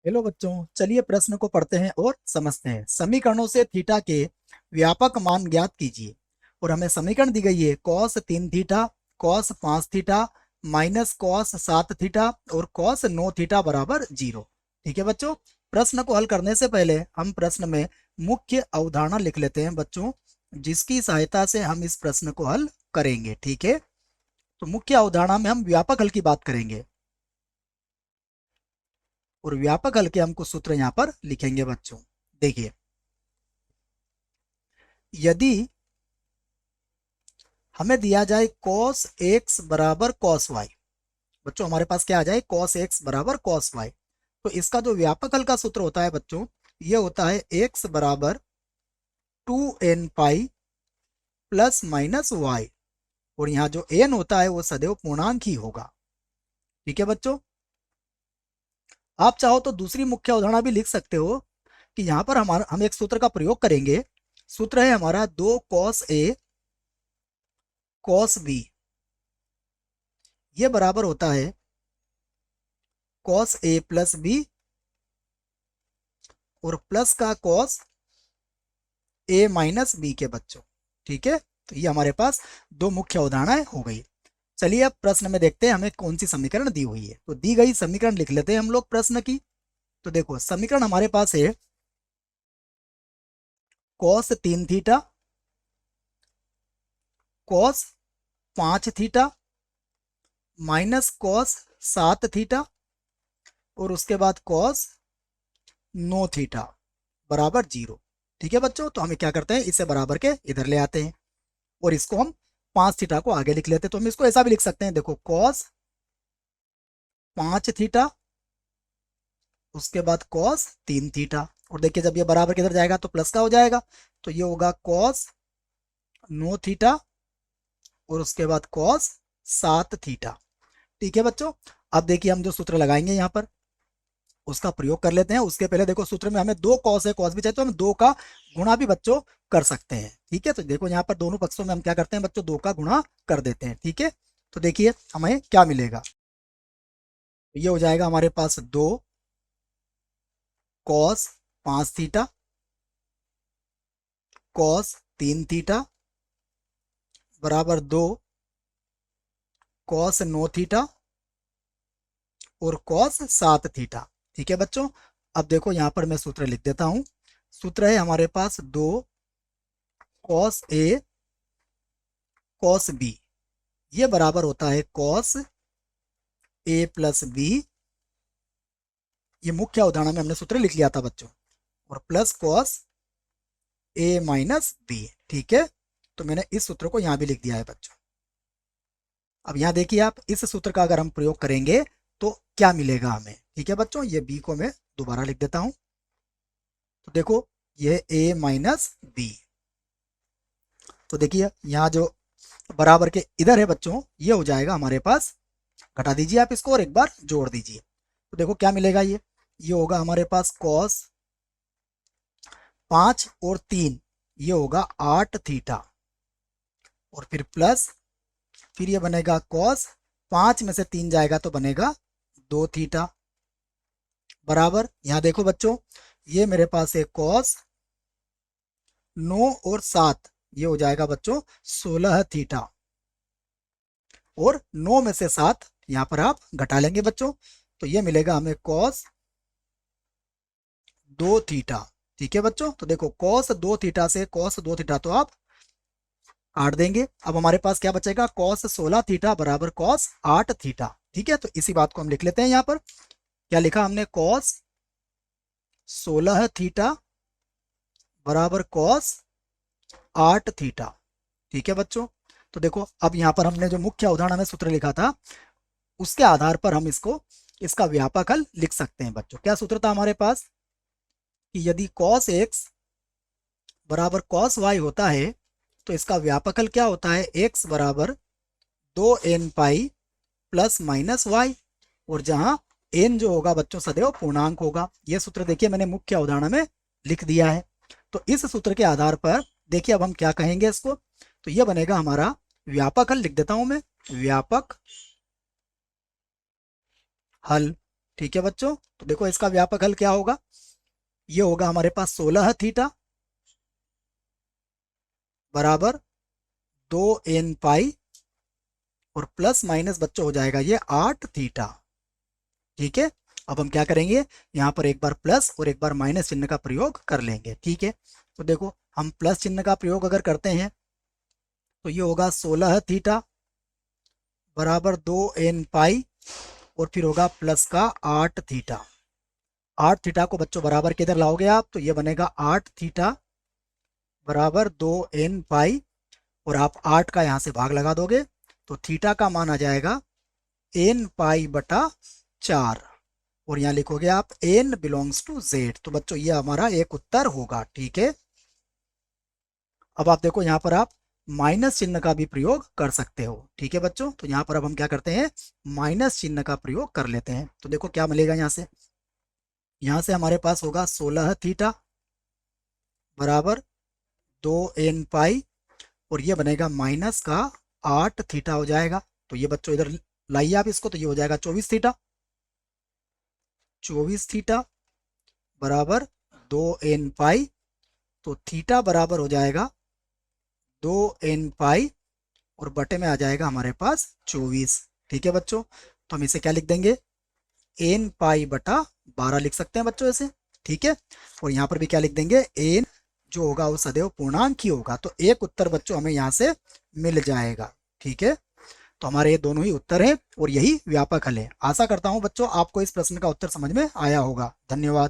Hello बच्चों, चलिए प्रश्न को पढ़ते हैं और समझते हैं। समीकरणों से थीटा के व्यापक मान ज्ञात कीजिए। और हमें समीकरण दी गई है cos 3 theta, cos 5 theta, minus cos 7 theta और कॉस 9 थीटा बराबर 0। ठीक है बच्चों, प्रश्न को हल करने से पहले हम प्रश्न में मुख्य अवधारणा लिख लेते हैं बच्चों, जिसकी सहायता से हम इस प्रश्न को हल करेंगे। ठीक है, तो मुख्य अवधारणा में हम व्यापक हल की बात करेंगे और व्यापक हल के हम कुछ सूत्र यहाँ पर लिखेंगे बच्चों। देखिए, यदि हमें दिया जाए cos x बराबर cos y, बच्चों हमारे पास क्या आ जाए cos x बराबर cos y, तो इसका जो व्यापक हल का सूत्र होता है बच्चों, ये होता है x बराबर 2n pi plus minus y। और यहाँ जो n होता है वो सदैव पूर्णांक ही होगा। ठीक है बच्चों, आप चाहो तो दूसरी मुख्य अवधारणा भी लिख सकते हो कि यहाँ पर हम एक सूत्र का प्रयोग करेंगे। सूत्र है हमारा 2 cos a cos b, ये बराबर होता है cos a प्लस b और प्लस का cos a माइनस b के बच्चों। ठीक है, तो ये हमारे पास दो मुख्य अवधारणाएं हो गई। चलिए अब प्रश्न में देखते हैं हमें कौन सी समीकरण दी हुई है। तो दी गई समीकरण लिख लेते हैं हम लोग प्रश्न की। तो देखो, समीकरण हमारे पास है cos 3 theta, cos 5 theta, minus cos 7 theta और उसके बाद cos 9 थीटा बराबर 0। ठीक है बच्चों, तो हमें क्या करते हैं, इसे बराबर के इधर ले आते हैं और इसको हम 5 थीटा को आगे लिख लेते हैं। तो हम इसको ऐसा भी लिख सकते हैं, देखो cos 5 थीटा, उसके बाद cos 3 थीटा। और देखिए जब ये बराबर किधर जाएगा तो प्लस का हो जाएगा, तो ये होगा cos 9 थीटा और उसके बाद cos 7 थीटा। ठीक है बच्चों, अब देखिए हम जो सूत्र लगाएंगे यहाँ पर उसका प्रयोग कर लेते हैं। उसके पहले देखो, सूत्र में हमें दो कॉस है, कॉस भी चाहिए तो हम दो का गुणा भी बच्चों कर सकते हैं। ठीक है, तो देखो यहाँ पर दोनों पक्षों में हम क्या करते हैं बच्चों, दो का गुणा कर देते हैं। ठीक है, तो देखिए हमें क्या मिलेगा, ये हो जाएगा हमारे पास 2 कॉस 5 थीटा, कॉस 3 थीटा बराबर 2 कॉस 9 थीटा और कॉस 7 थीटा। ठीक है बच्चों, अब देखो यहाँ पर मैं सूत्र लिख देता हूं। सूत्र है हमारे पास 2 कॉस ए कॉस बी, ये बराबर होता है कॉस ए प्लस बी, ये मुख्य अवधारणा में हमने सूत्र लिख लिया था बच्चों, और plus cos A minus B. ठीक है, तो मैंने इस सूत्र को यहां भी लिख दिया है बच्चों। अब यहां देखिए आप, इस सूत्र का अगर हम प्रयोग करेंगे तो क्या मिलेगा हमें। ठीक है बच्चों, ये बी को मैं दोबारा लिख देता हूं। तो देखो, ये ए माइनस बी, तो देखिए यहाँ जो बराबर के इधर है बच्चों, ये हो जाएगा हमारे पास, घटा दीजिए आप इसको और एक बार जोड़ दीजिए। तो देखो क्या मिलेगा, ये होगा हमारे पास कॉस 5 और 3, ये होगा 8 थीटा और फिर प्लस, फिर ये बनेगा कॉस 5 में से 3 जाएगा तो बनेगा 2 थीटा बराबर, यहाँ देखो बच्चों, ये मेरे पास है कॉस 9 और 7, ये हो जाएगा बच्चों 16 थीटा और 9 में से 7 यहाँ पर आप घटा लेंगे बच्चों, तो ये मिलेगा हमें कॉस 2 थीटा। ठीक है बच्चों, तो देखो कॉस 2 थीटा से कॉस 2 थीटा तो आप काट देंगे। अब हमारे पास क्या बचेगा, कॉस 16 थीटा बराबर कॉस 8 थीटा। ठीक है, तो इसी बात को हम लिख लेते हैं यहाँ पर। क्या लिखा हमने, कॉस 16 थीटा बराबर कॉस 8 थीटा। ठीक है बच्चों, तो देखो अब यहाँ पर हमने जो मुख्य अवधारणा में सूत्र लिखा था उसके आधार पर हम इसका व्यापक हल लिख सकते हैं बच्चों। क्या सूत्र था हमारे पास कि यदि cos x बराबर cos y होता है तो इसका व्यापक हल क्या होता है, x बराबर 2n pi plus minus Y, और जहां n जो होगा बच्चों सदैव पूर्णांक होगा। यह सूत्र देखिए मैंने मुख्य अवधारणा में लिख दिया है। तो इस सूत्र के आधार पर देखिए अब हम क्या कहेंगे इसको, तो यह बनेगा हमारा व्यापक हल। लिख देता हूं मैं, व्यापक हल। ठीक है बच्चों, तो देखो इसका व्यापक हल क्या होगा, ये होगा हमारे पास 16 थीटा बराबर 2n पाई और प्लस माइनस बच्चों हो जाएगा ये 8 थीटा। ठीक है, अब हम क्या करेंगे, यहाँ पर एक बार प्लस और एक बार माइनस चिन्ह का प्रयोग कर लेंगे। ठीक है, तो देखो हम प्लस चिन्ह का प्रयोग अगर करते हैं तो ये होगा 16 थीटा बराबर 2n पाई और फिर होगा प्लस का 8 थीटा। 8 थीटा को बच्चों बराबर किधर लाओगे आप, तो ये बनेगा 8 थीटा बराबर 2n पाई और आप 8 का यहाँ से भाग लगा दोगे तो थीटा का मान आ जाएगा n पाई/4 और यहाँ लिखोगे आप n बिलोंग्स टू z। तो बच्चों ये हमारा एक उत्तर होगा। ठीक है, अब आप देखो यहाँ पर आप माइनस चिन्ह का भी प्रयोग कर सकते हो। ठीक है बच्चों, तो यहाँ पर अब हम क्या करते हैं, माइनस चिन्ह का प्रयोग कर लेते हैं। तो देखो क्या मिलेगा, यहाँ से हमारे पास होगा 16 थीटा बराबर 2n पाई और ये बनेगा माइनस का 8 थीटा हो जाएगा। तो ये बच्चों इधर लाइए आप इसको, तो ये हो जाएगा 24 थीटा। 24 थीटा बराबर 2n पाई, तो थीटा बराबर हो जाएगा 2n पाई और बटे में आ जाएगा हमारे पास 24। ठीक है बच्चों, तो हम इसे क्या लिख देंगे, n पाई/12 लिख सकते हैं बच्चों ऐसे। ठीक है, और यहाँ पर भी क्या लिख देंगे, n जो होगा वो सदैव पूर्णांक ही होगा। तो एक उत्तर बच्चों हमें यहाँ से मिल जाएगा। ठीक है, तो हमारे ये दोनों ही उत्तर हैं और यही व्यापक हल है। आशा करता हूँ बच्चों आपको इस प्रश्न का उत्तर समझ में आया होगा। धन्यवाद।